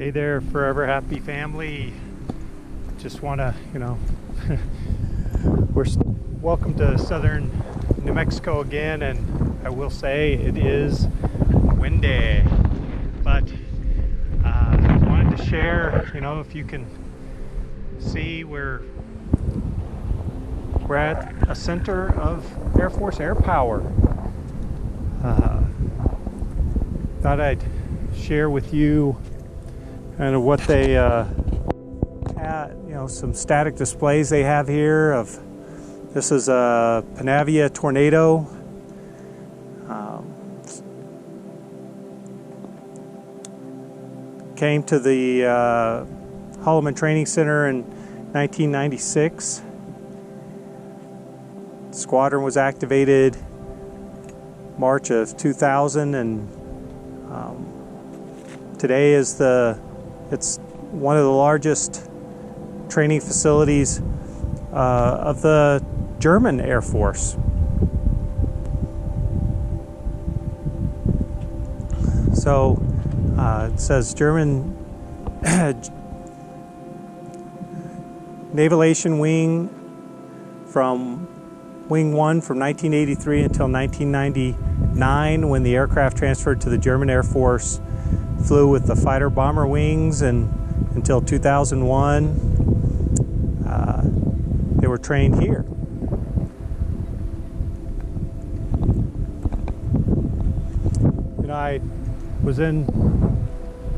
Hey there, forever happy family. Just want to, welcome to southern New Mexico again, and I will say it is windy, but I wanted to share, if you can see, we're at a center of Air Force air power. Thought I'd share with you kind of what they had, some static displays they have here of, this is a Panavia Tornado. Came to the Holloman Training Center in 1996. The squadron was activated March of 2000, and today is it's one of the largest training facilities of the German Air Force. So it says German Naval Aviation Wing from Wing 1 from 1983 until 1999, when the aircraft transferred to the German Air Force. Flew with the fighter bomber wings, and until 2001 they were trained here. I was in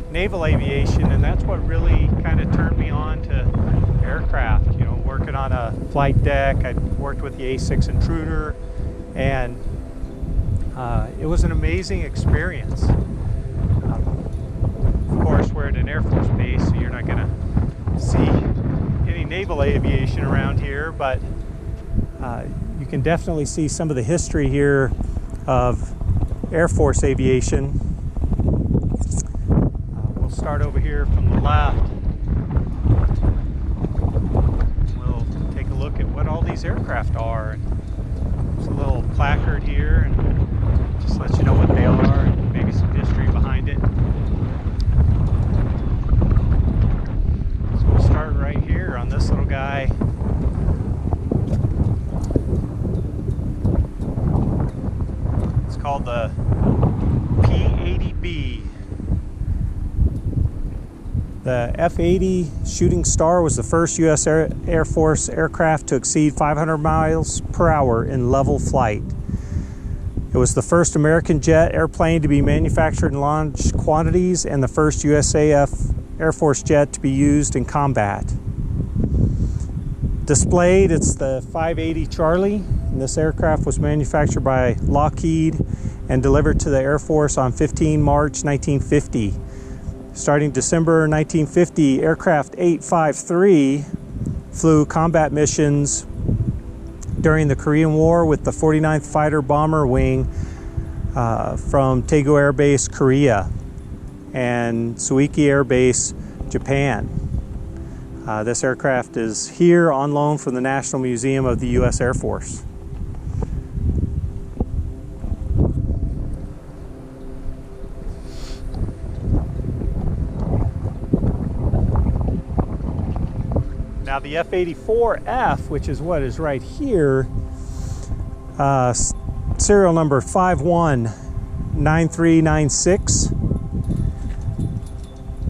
naval aviation, and that's what really kind of turned me on to aircraft. Working on a flight deck, I worked with the A6 Intruder, and it was an amazing experience. Of course, we're at an Air Force base, so you're not going to see any naval aviation around here, but you can definitely see some of the history here of Air Force aviation. We'll start over here from the left. We'll take a look at what all these aircraft are. There's a little placard here, and just let you know what they are, and maybe some history behind it. So we'll start right here on this little guy. It's called the P-80B. The F-80 Shooting Star was the first U.S. Air Force aircraft to exceed 500 miles per hour in level flight. It was the first American jet airplane to be manufactured in large quantities, and the first USAF Air Force jet to be used in combat. Displayed, it's the 580 Charlie, and this aircraft was manufactured by Lockheed and delivered to the Air Force on 15 March 1950. Starting December 1950, aircraft 853 flew combat missions during the Korean War with the 49th Fighter Bomber Wing from Daegu Air Base, Korea, and Suiki Air Base, Japan. This aircraft is here on loan from the National Museum of the U.S. Air Force. Now the F-84F, which is what is right here, serial number 519396.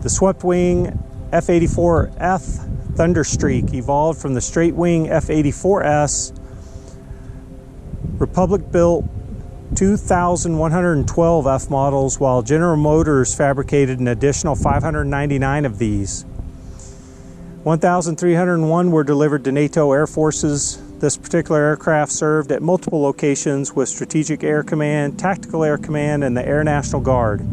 The swept wing F-84F Thunderstreak evolved from the straight wing F-84S. Republic built 2,112 F models, while General Motors fabricated an additional 599 of these. 1,301 were delivered to NATO air forces. This particular aircraft served at multiple locations with Strategic Air Command, Tactical Air Command, and the Air National Guard.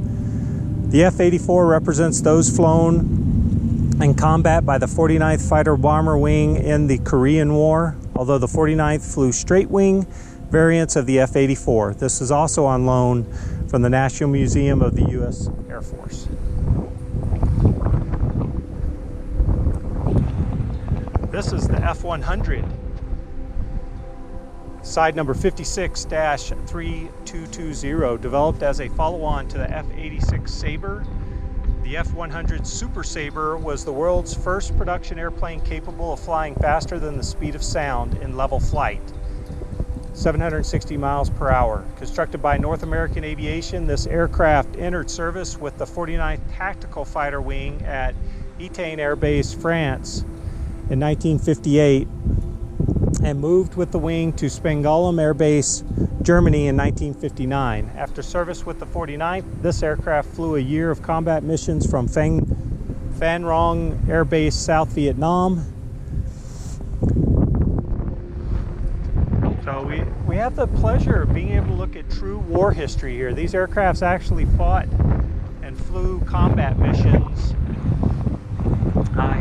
The F-84 represents those flown in combat by the 49th Fighter Bomber Wing in the Korean War, although the 49th flew straight wing variants of the F-84. This is also on loan from the National Museum of the U.S. Air Force. This is the F-100, side number 56-3220, developed as a follow-on to the F-86 Sabre. The The F-100 Super Sabre was the world's first production airplane capable of flying faster than the speed of sound in level flight, 760 miles per hour. Constructed by North American Aviation, this aircraft entered service with the 49th Tactical Fighter Wing at Étain Air Base, France in 1958, and moved with the wing to Holloman Air Base, Germany in 1959. After service with the 49th, this aircraft flew a year of combat missions from Phan Rang Air Base, South Vietnam. So we have the pleasure of being able to look at true war history here. These aircrafts actually fought and flew combat missions.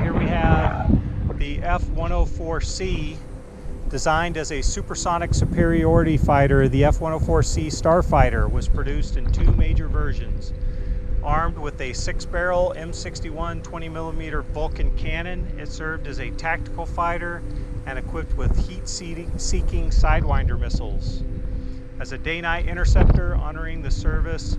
Here we have the F-104C, designed as a supersonic superiority fighter. The F-104C Starfighter was produced in two major versions. Armed with a 6-barrel M61 20mm Vulcan cannon, it served as a tactical fighter and equipped with heat-seeking Sidewinder missiles. As a day-night interceptor, honoring the service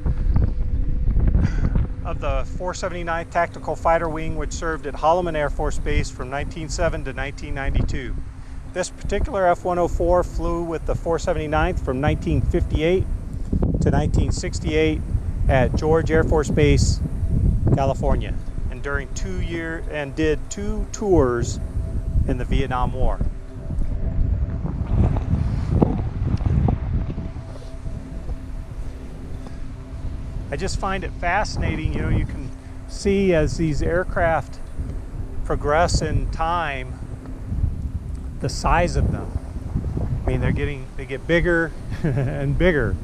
of the 479th Tactical Fighter Wing, which served at Holloman Air Force Base from 1907 to 1992. This particular F-104 flew with the 479th from 1958 to 1968 at George Air Force Base, California, and did 2 tours in the Vietnam War. I just find it fascinating, you know, you can see as these aircraft progress in time, the size of them. I mean, they get bigger and bigger.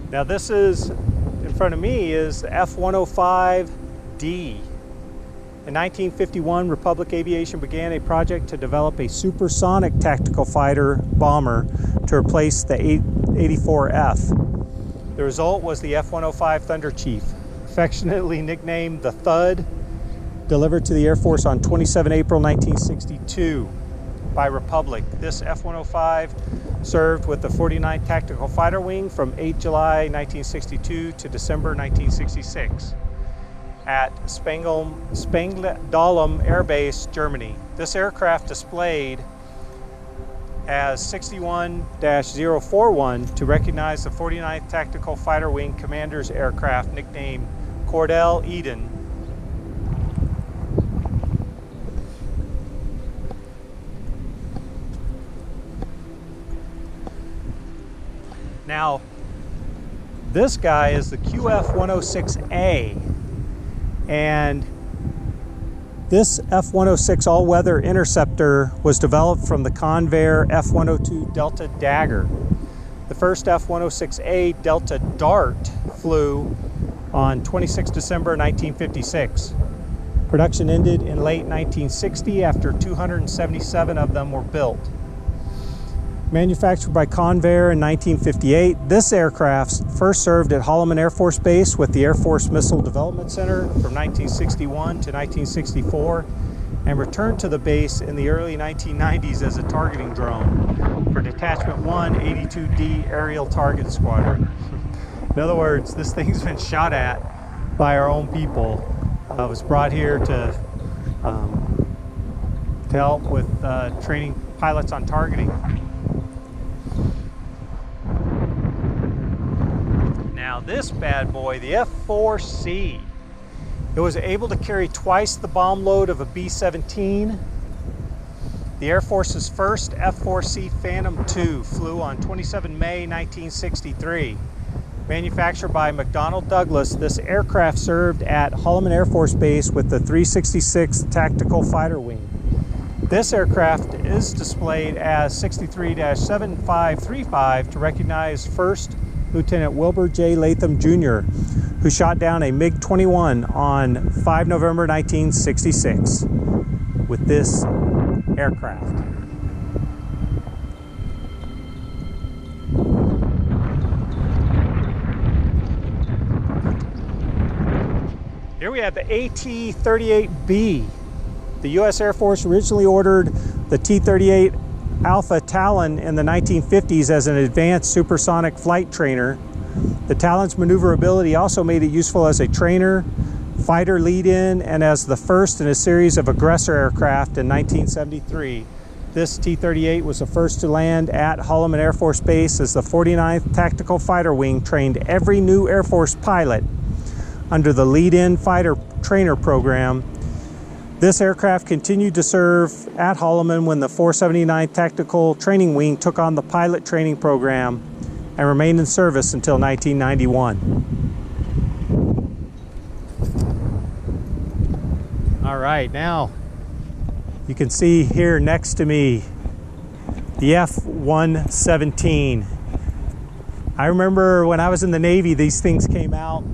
Now this is, in front of me, is the F-105D. In 1951, Republic Aviation began a project to develop a supersonic tactical fighter bomber to replace the 84F. The result was the F-105 Thunder Chief, affectionately nicknamed the Thud, delivered to the Air Force on 27 April 1962 by Republic. This F-105 served with the 49th Tactical Fighter Wing from 8 July 1962 to December 1966 at Spangdahlem Air Base, Germany. This aircraft displayed as 61-041 to recognize the 49th Tactical Fighter Wing commander's aircraft, nicknamed Cordell Eden. Now, this guy is the QF-106A, and this F-106 all-weather interceptor was developed from the Convair F-102 Delta Dagger. The first F-106A Delta Dart flew on 26 December 1956. Production ended in late 1960 after 277 of them were built. Manufactured by Convair in 1958, this aircraft first served at Holloman Air Force Base with the Air Force Missile Development Center from 1961 to 1964 and returned to the base in the early 1990s as a targeting drone for Detachment 1 82D Aerial Target Squadron. In other words, this thing's been shot at by our own people. It was brought here to help with training pilots on targeting. Now this bad boy, the F-4C, it was able to carry twice the bomb load of a B-17. The Air Force's first F-4C Phantom II flew on 27 May 1963. Manufactured by McDonnell Douglas, this aircraft served at Holloman Air Force Base with the 366th Tactical Fighter Wing. This aircraft is displayed as 63-7535 to recognize First Lieutenant Wilbur J. Latham Jr., who shot down a MiG-21 on 5 November 1966 with this aircraft. Here we have the AT-38B. The U.S. Air Force originally ordered the T-38 Alpha Talon in the 1950s as an advanced supersonic flight trainer The Talon's maneuverability also made it useful as a trainer, fighter lead-in, and as the first in a series of aggressor aircraft in 1973. This T-38 was the first to land at Holloman Air Force Base as the 49th Tactical Fighter Wing trained every new Air Force pilot under the lead-in fighter trainer program. This aircraft continued to serve at Holloman when the 479th Tactical Training Wing took on the pilot training program and remained in service until 1991. All right, now you can see here next to me the F-117. I remember when I was in the Navy, these things came out.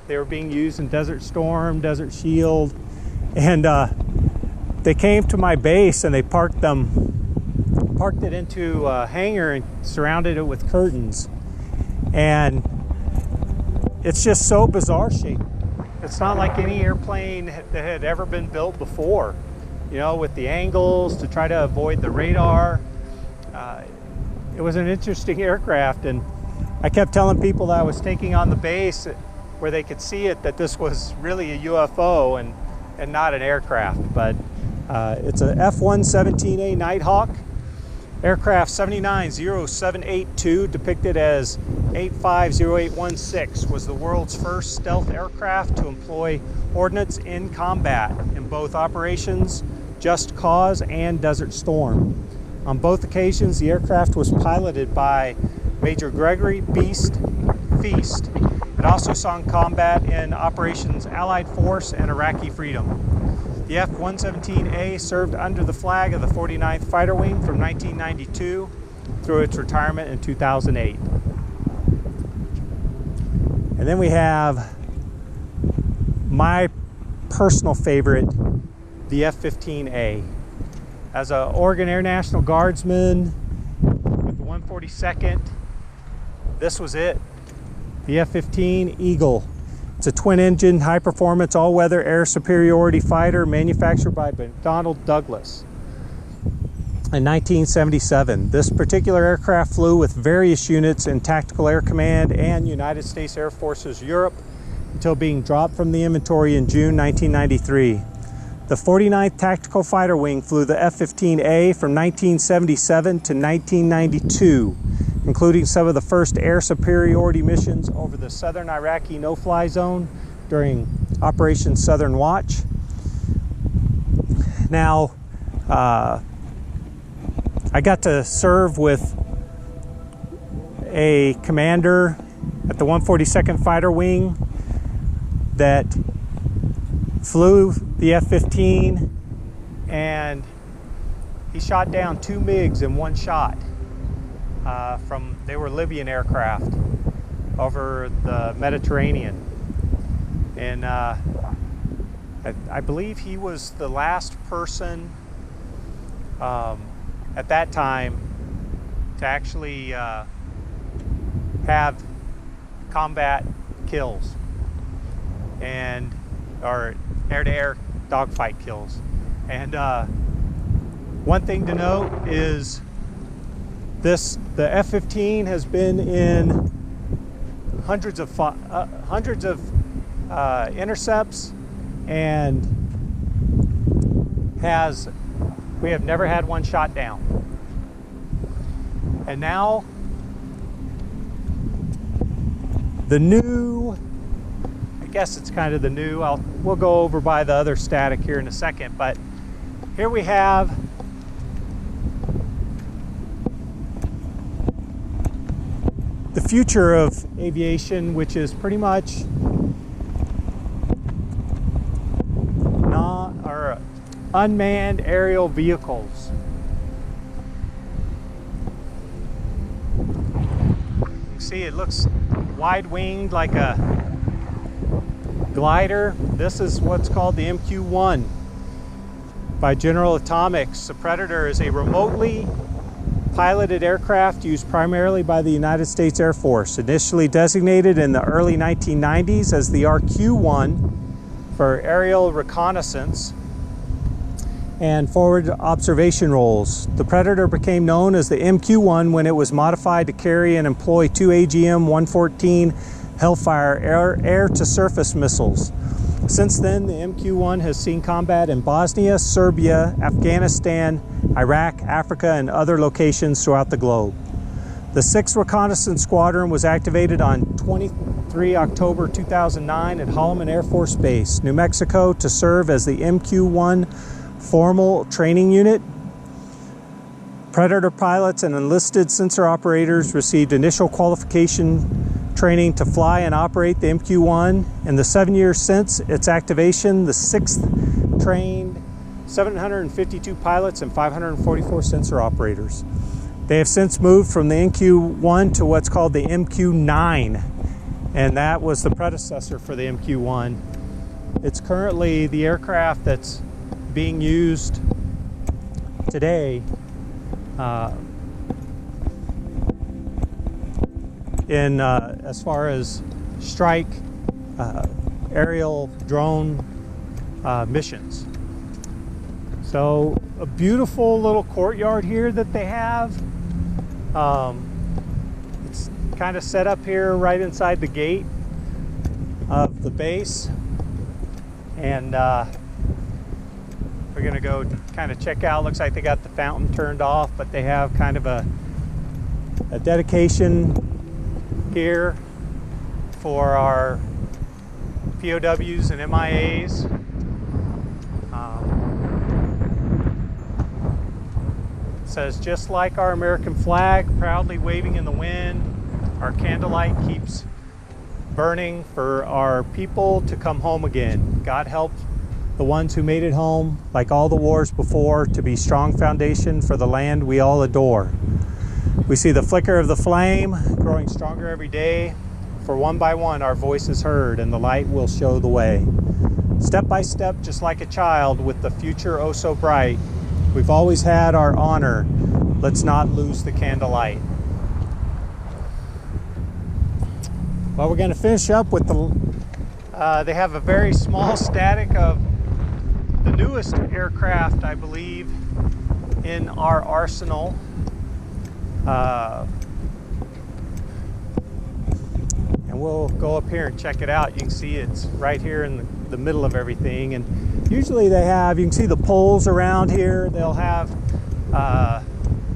They were being used in Desert Storm, Desert Shield, and they came to my base and they parked it into a hangar and surrounded it with curtains. And it's just so bizarre shape. It's not like any airplane that had ever been built before, you know, with the angles to try to avoid the radar. It was an interesting aircraft, and I kept telling people that I was taking on the base where they could see it that this was really a UFO and not an aircraft. But it's a F-117A Nighthawk. Aircraft 790782, depicted as 850816, was the world's first stealth aircraft to employ ordnance in combat in both operations Just Cause and Desert Storm. On both occasions, the aircraft was piloted by Major Gregory Feast. It also saw in combat in Operations Allied Force and Iraqi Freedom. The F-117A served under the flag of the 49th Fighter Wing from 1992 through its retirement in 2008. And then we have my personal favorite, the F-15A. As an Oregon Air National Guardsman with the 142nd, this was it. The F-15 Eagle. It's a twin-engine, high-performance, all-weather air superiority fighter manufactured by McDonnell Douglas in 1977. This particular aircraft flew with various units in Tactical Air Command and United States Air Forces Europe until being dropped from the inventory in June 1993. The 49th Tactical Fighter Wing flew the F-15A from 1977 to 1992, including some of the first air superiority missions over the southern Iraqi no-fly zone during Operation Southern Watch. Now, I got to serve with a commander at the 142nd Fighter Wing that flew the F-15, and he shot down 2 MiGs in one shot. They were Libyan aircraft over the Mediterranean. And I believe he was the last person at that time to actually have combat kills or air-to-air dogfight kills. And one thing to note is the F-15 has been in hundreds of intercepts, and we have never had one shot down. And now the new, I guess it's kind of the new, we'll go over by the other static here in a second, but here we have the future of aviation, which is pretty much unmanned aerial vehicles. You can see it looks wide-winged like a glider. This is what's called the MQ-1 by General Atomics. The Predator is a remotely piloted aircraft used primarily by the United States Air Force, initially designated in the early 1990s as the RQ-1 for aerial reconnaissance. and forward observation roles. The Predator became known as the MQ-1 when it was modified to carry and employ two AGM-114 Hellfire air-to-surface missiles. Since then, the MQ-1 has seen combat in Bosnia, Serbia, Afghanistan, Iraq, Africa, and other locations throughout the globe. The 6th Reconnaissance Squadron was activated on 23 October 2009 at Holloman Air Force Base, New Mexico, to serve as the MQ-1 formal training unit. Predator pilots and enlisted sensor operators received initial qualification training to fly and operate the MQ-1. In the 7 years since its activation, the 6th trained 752 pilots and 544 sensor operators. They have since moved from the MQ-1 to what's called the MQ-9, and that was the predecessor for the MQ-1. It's currently the aircraft that's being used today in as far as strike, aerial drone missions. So a beautiful little courtyard here that they have. It's kind of set up here right inside the gate of the base, and we're gonna go kind of check out. Looks like they got the fountain turned off, but they have kind of a dedication here for our POWs and MIAs. It says, just like our American flag proudly waving in the wind, our candlelight keeps burning for our people to come home again. God help the ones who made it home, like all the wars before, to be strong foundation for the land we all adore. We see the flicker of the flame growing stronger every day, for one by one our voice is heard and the light will show the way. Step by step, just like a child with the future oh so bright, we've always had our honor, let's not lose the candlelight. Well, we're going to finish up with they have a very small static of the newest aircraft, I believe, in our arsenal. And we'll go up here and check it out. You can see it's right here in the middle of everything. And usually they have, you can see the poles around here. They'll have a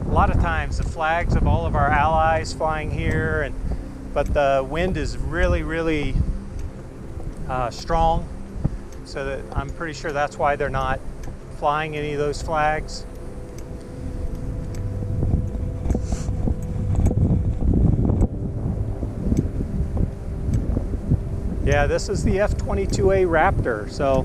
lot of times the flags of all of our allies flying here, but the wind is really, really strong. So that I'm pretty sure that's why they're not flying any of those flags. Yeah, this is the F-22A Raptor, so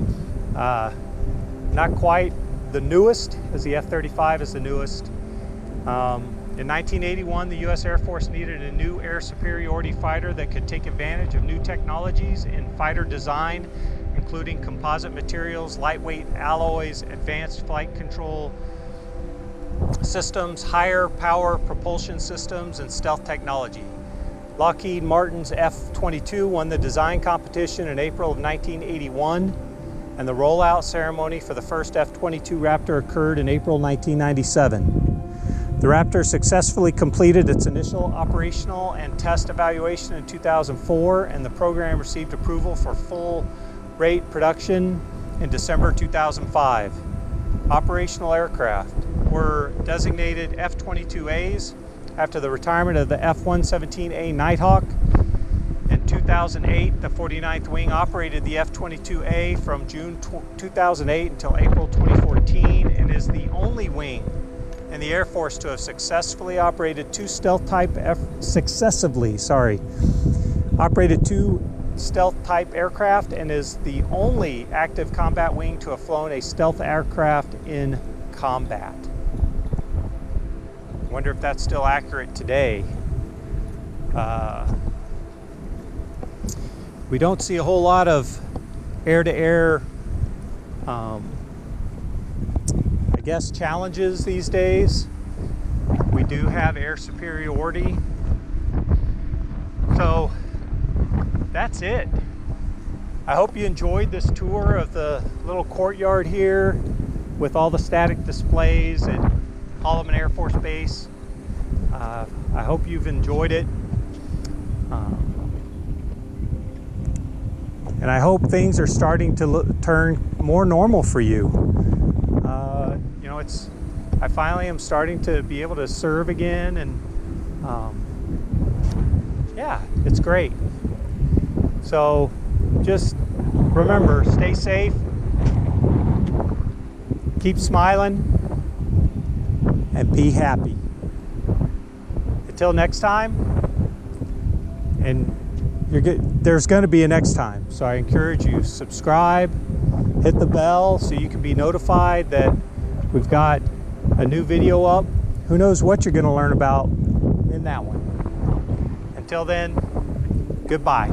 not quite the newest, as the F-35 is the newest. In 1981, the U.S. Air Force needed a new air superiority fighter that could take advantage of new technologies in fighter design, including composite materials, lightweight alloys, advanced flight control systems, higher power propulsion systems, and stealth technology. Lockheed Martin's F-22 won the design competition in April of 1981, and the rollout ceremony for the first F-22 Raptor occurred in April 1997. The Raptor successfully completed its initial operational and test evaluation in 2004, and the program received approval for full rate production in December 2005. Operational aircraft were designated F-22As after the retirement of the F-117A Nighthawk. In 2008, the 49th Wing operated the F-22A from June 2008 until April 2014, and is the only wing in the Air Force to have successfully operated two stealth type aircraft, and is the only active combat wing to have flown a stealth aircraft in combat. I wonder if that's still accurate today. We don't see a whole lot of air-to-air I guess challenges these days. We do have air superiority. So that's it. I hope you enjoyed this tour of the little courtyard here with all the static displays at Holloman Air Force Base. I hope you've enjoyed it. And I hope things are starting to turn more normal for you. You know, I finally am starting to be able to serve again, and yeah, it's great. So just remember, stay safe, keep smiling, and be happy. Until next time, and there's going to be a next time. So I encourage you, subscribe, hit the bell so you can be notified that we've got a new video up. Who knows what you're going to learn about in that one. Until then, goodbye.